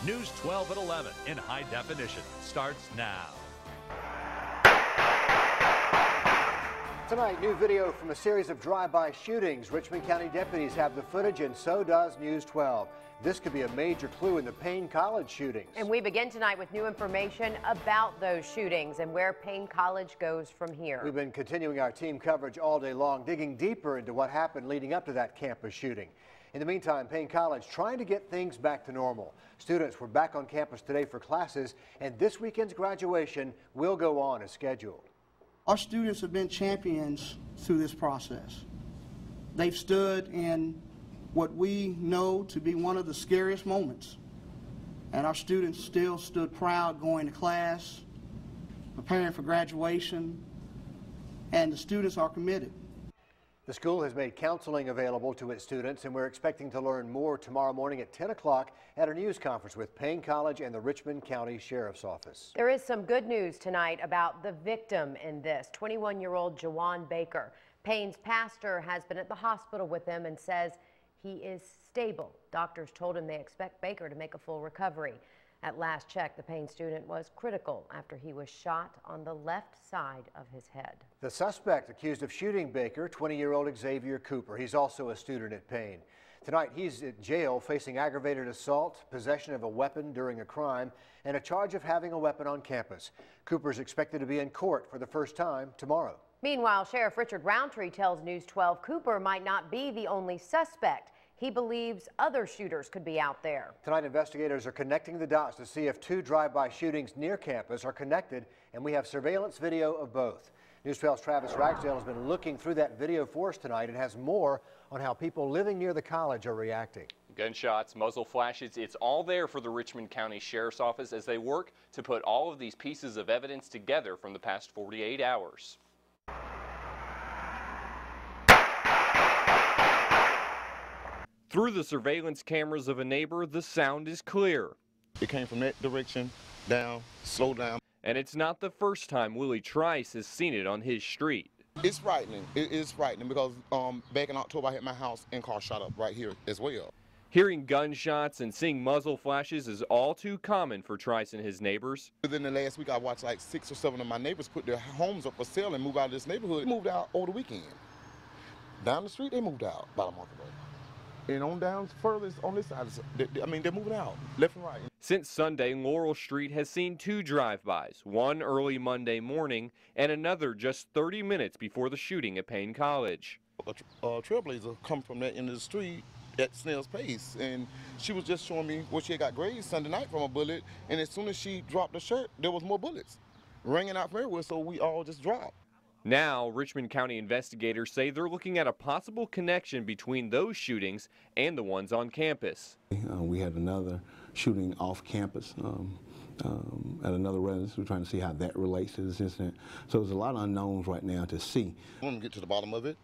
News 12 at 11 in high definition starts now. Tonight, new video from a series of drive-by shootings. Richmond County deputies have the footage, and so does News 12. This could be a major clue in the Paine College shootings. And we begin tonight with new information about those shootings and where Paine College goes from here. We've been continuing our team coverage all day long, digging deeper into what happened leading up to that campus shooting. In the meantime, Paine College trying to get things back to normal. Students were back on campus today for classes, and this weekend's graduation will go on as scheduled. Our students have been champions through this process. They've stood in what we know to be one of the scariest moments, and our students still stood proud going to class, preparing for graduation, and the students are committed. The school has made counseling available to its students, and we're expecting to learn more tomorrow morning at 10 o'clock at a news conference with Paine College and the Richmond County Sheriff's Office. There is some good news tonight about the victim in this, 21-year-old Jawan Baker. Paine's pastor has been at the hospital with him and says he is stable. Doctors told him they expect Baker to make a full recovery. At last check, the Paine student was critical after he was shot on the left side of his head. The suspect accused of shooting Baker, 20-year-old Xavier Cooper. He's also a student at Paine. Tonight, he's at jail facing aggravated assault, possession of a weapon during a crime, and a charge of having a weapon on campus. Cooper's expected to be in court for the first time tomorrow. Meanwhile, Sheriff Richard Roundtree tells News 12 Cooper might not be the only suspect. He believes other shooters could be out there. Tonight, investigators are connecting the dots to see if two drive-by shootings near campus are connected, and we have surveillance video of both. News 12's Travis Ragsdale has been looking through that video for us tonight and has more on how people living near the college are reacting. Gunshots, muzzle flashes, it's all there for the Richmond County Sheriff's Office as they work to put all of these pieces of evidence together from the past 48 hours. Through the surveillance cameras of a neighbor, the sound is clear. It came from that direction, down, slow down. And it's not the first time Willie Trice has seen it on his street. It's frightening. It is frightening because back in October I hit my house and car shot up right here as well. Hearing gunshots and seeing muzzle flashes is all too common for Trice and his neighbors. Within the last week I watched like 6 or 7 of my neighbors put their homes up for sale and move out of this neighborhood. They moved out over the weekend. Down the street they moved out about a month ago. And on down furthest on this side, they're moving out, left and right. Since Sunday, Laurel Street has seen 2 drive-bys, one early Monday morning and another just 30 minutes before the shooting at Paine College. A trailblazer come from that end of the street at snail's pace, and she was just showing me where she had got grazed Sunday night from a bullet, and as soon as she dropped the shirt, there was more bullets ringing out from everywhere, so we all just dropped. Now, Richmond County investigators say they're looking at a possible connection between those shootings and the ones on campus. We had another shooting off campus at another residence. We're trying to see how that relates to this incident. So there's a lot of unknowns right now to see. I want to get to the bottom of it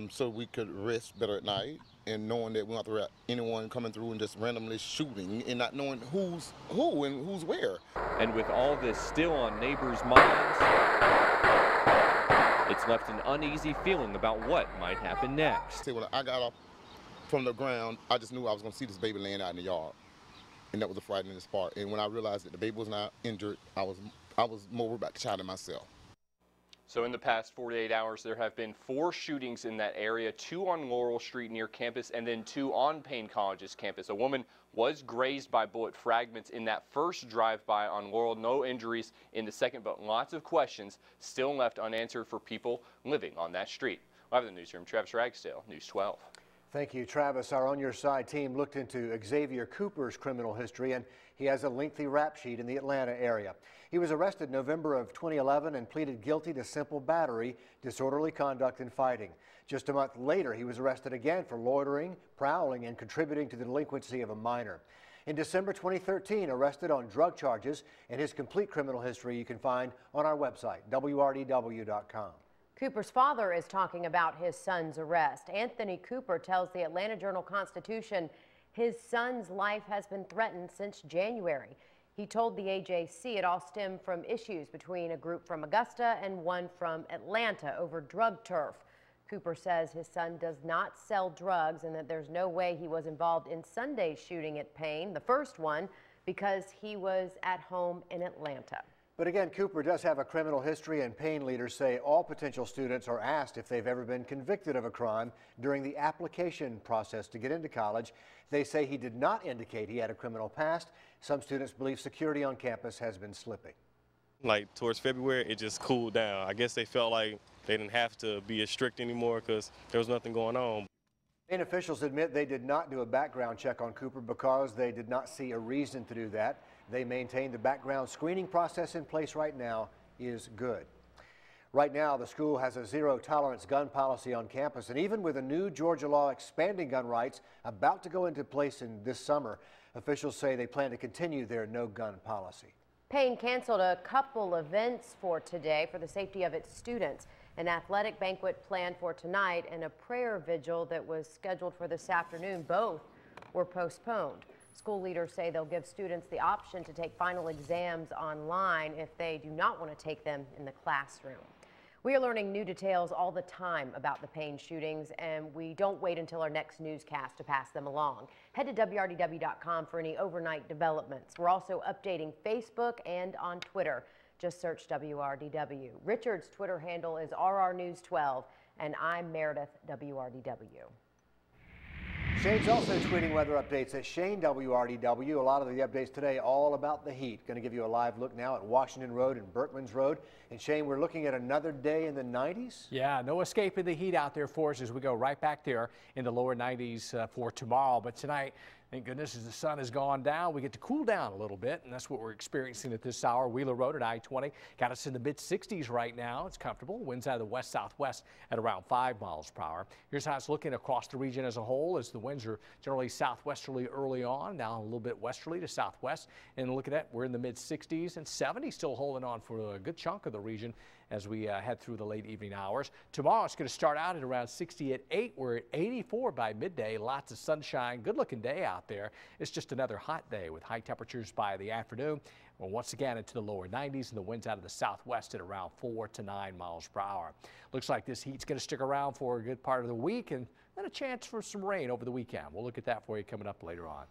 so we could rest better at night, and knowing that we don't have to have anyone coming through and just randomly shooting and not knowing who's who and who's where. And with all this still on neighbors' minds, it's left an uneasy feeling about what might happen next. See, when I got up from the ground, I just knew I was going to see this baby laying out in the yard, and that was the frightening part. And when I realized that the baby was not injured, I was more worried about the child than myself. So in the past 48 hours, there have been 4 shootings in that area, 2 on Laurel Street near campus, and then 2 on Paine College's campus. A woman was grazed by bullet fragments in that first drive-by on Laurel. No injuries in the second, but lots of questions still left unanswered for people living on that street. Live in the newsroom, Travis Ragsdale, News 12. Thank you, Travis. Our On Your Side team looked into Xavier Cooper's criminal history, and he has a lengthy rap sheet in the Atlanta area. He was arrested November of 2011 and pleaded guilty to simple battery, disorderly conduct, and fighting. Just a month later, he was arrested again for loitering, prowling, and contributing to the delinquency of a minor. In December 2013, arrested on drug charges, and his complete criminal history you can find on our website, WRDW.com. Cooper's father is talking about his son's arrest. Anthony Cooper tells the Atlanta Journal-Constitution his son's life has been threatened since January. He told the AJC it all stemmed from issues between a group from Augusta and one from Atlanta over drug turf. Cooper says his son does not sell drugs and that there's no way he was involved in Sunday's shooting at Paine, the first one, because he was at home in Atlanta. But again, Cooper does have a criminal history, and Paine leaders say all potential students are asked if they've ever been convicted of a crime during the application process to get into college. They say he did not indicate he had a criminal past. Some students believe security on campus has been slipping. Like towards February, it just cooled down. I guess they felt like they didn't have to be as strict anymore because there was nothing going on. Paine officials admit they did not do a background check on Cooper because they did not see a reason to do that. They maintain the background screening process in place right now is good. Right now, the school has a zero-tolerance gun policy on campus, and even with a new Georgia law expanding gun rights about to go into place in this summer, officials say they plan to continue their no-gun policy. Paine canceled a couple events for today for the safety of its students. An athletic banquet planned for tonight and a prayer vigil that was scheduled for this afternoon. Both were postponed. School leaders say they'll give students the option to take final exams online if they do not want to take them in the classroom. We are learning new details all the time about the Paine shootings, and we don't wait until our next newscast to pass them along. Head to WRDW.com for any overnight developments. We're also updating Facebook and on Twitter. Just search WRDW. Richard's Twitter handle is RRNews12, and I'm Meredith, WRDW. Shane's also tweeting weather updates at Shane WRDW. A lot of the updates today all about the heat. Going to give you a live look now at Washington Road and Berkman's Road. And Shane, we're looking at another day in the 90s. Yeah, no escaping the heat out there for us as we go right back there in the lower 90s for tomorrow. But tonight, thank goodness, as the sun has gone down, we get to cool down a little bit, and that's what we're experiencing at this hour. Wheeler Road at I-20 got us in the mid-60s right now. It's comfortable. Winds out of the west-southwest at around 5 miles per hour. Here's how it's looking across the region as a whole, as the winds are generally southwesterly early on, now a little bit westerly to southwest. And look at that, we're in the mid-60s and 70s, still holding on for a good chunk of the region as we head through the late evening hours. Tomorrow it's going to start out at around 60 at 8. We're at 84 by midday. Lots of sunshine. Good looking day out there. It's just another hot day with high temperatures by the afternoon. We're once again into the lower 90s and the winds out of the southwest at around 4 to 9 miles per hour. Looks like this heat's going to stick around for a good part of the week and then a chance for some rain over the weekend. We'll look at that for you coming up later on.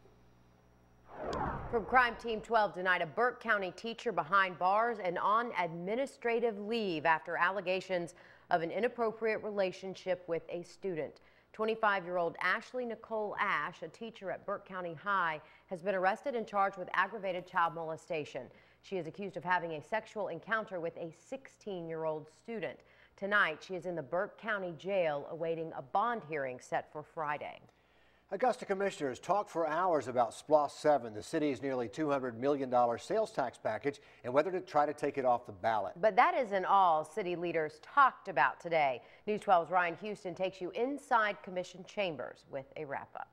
From Crime Team 12 tonight, a Burke County teacher behind bars and on administrative leave after allegations of an inappropriate relationship with a student. 25-year-old Ashley Nicole Ash, a teacher at Burke County High, has been arrested and charged with aggravated child molestation. She is accused of having a sexual encounter with a 16-year-old student. Tonight, she is in the Burke County Jail awaiting a bond hearing set for Friday. Augusta commissioners talked for hours about SPLOST 7, the city's nearly $200 million sales tax package, and whether to try to take it off the ballot. But that isn't all city leaders talked about today. News 12's Ryan Houston takes you inside commission chambers with a wrap-up.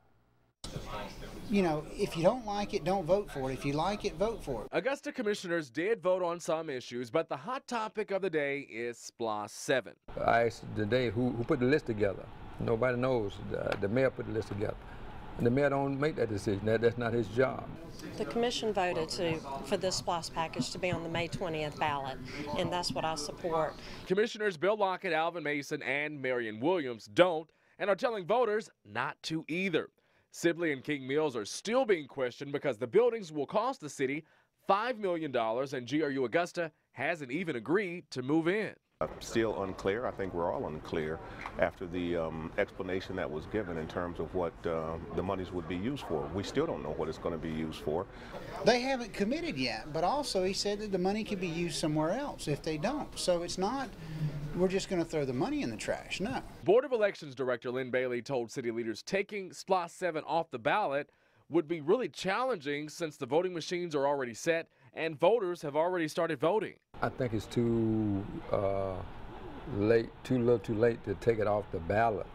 You know, if you don't like it, don't vote for it. If you like it, vote for it. Augusta commissioners did vote on some issues, but the hot topic of the day is SPLOST 7. I asked today who put the list together. Nobody knows. The mayor put the list together. And the mayor don't make that decision. That's not his job. The commission voted for this SPLOST package to be on the May 20th ballot, and that's what I support. Commissioners Bill Lockett, Alvin Mason, and Marion Williams don't and are telling voters not to either. Sibley and King Mills are still being questioned because the buildings will cost the city $5 million, and GRU Augusta hasn't even agreed to move in. Still unclear. I think we're all unclear after the explanation that was given in terms of what the monies would be used for. We still don't know what it's going to be used for. They haven't committed yet, but also he said that the money could be used somewhere else if they don't. So it's not, we're just going to throw the money in the trash. No. Board of Elections Director Lynn Bailey told city leaders taking SPLOST 7 off the ballot would be really challenging since the voting machines are already set and voters have already started voting. I think it's too late, too late to take it off the ballot.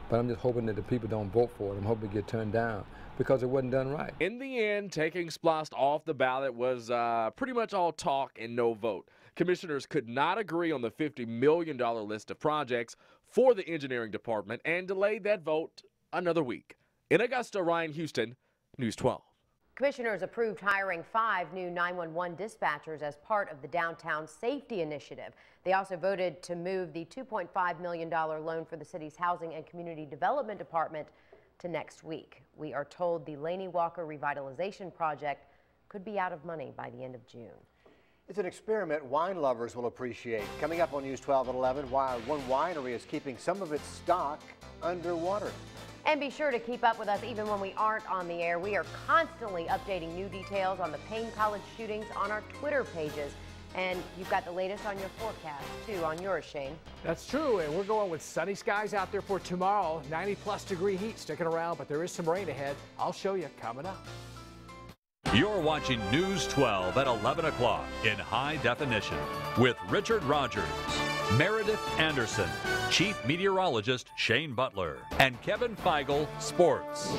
But I'm just hoping that the people don't vote for it. I'm hoping it get turned down because it wasn't done right. In the end, taking SPLOST off the ballot was pretty much all talk and no vote. Commissioners could not agree on the $50 million list of projects for the engineering department and delayed that vote another week. In Augusta, Ryan Houston, News 12. Commissioners approved hiring 5 new 911 dispatchers as part of the Downtown Safety Initiative. They also voted to move the $2.5 million loan for the city's Housing and Community Development Department to next week. We are told the Laney Walker Revitalization Project could be out of money by the end of June. It's an experiment wine lovers will appreciate. Coming up on News 12 at 11, why one winery is keeping some of its stock underwater. And be sure to keep up with us even when we aren't on the air. We are constantly updating new details on the Paine College shootings on our Twitter pages. And you've got the latest on your forecast, too, on yours, Shane. That's true, and we're going with sunny skies out there for tomorrow. 90-plus degree heat sticking around, but there is some rain ahead. I'll show you coming up. You're watching News 12 at 11 o'clock in high definition with Richard Rogers, Meredith Anderson, Chief Meteorologist Shane Butler, and Kevin Feigl, Sports.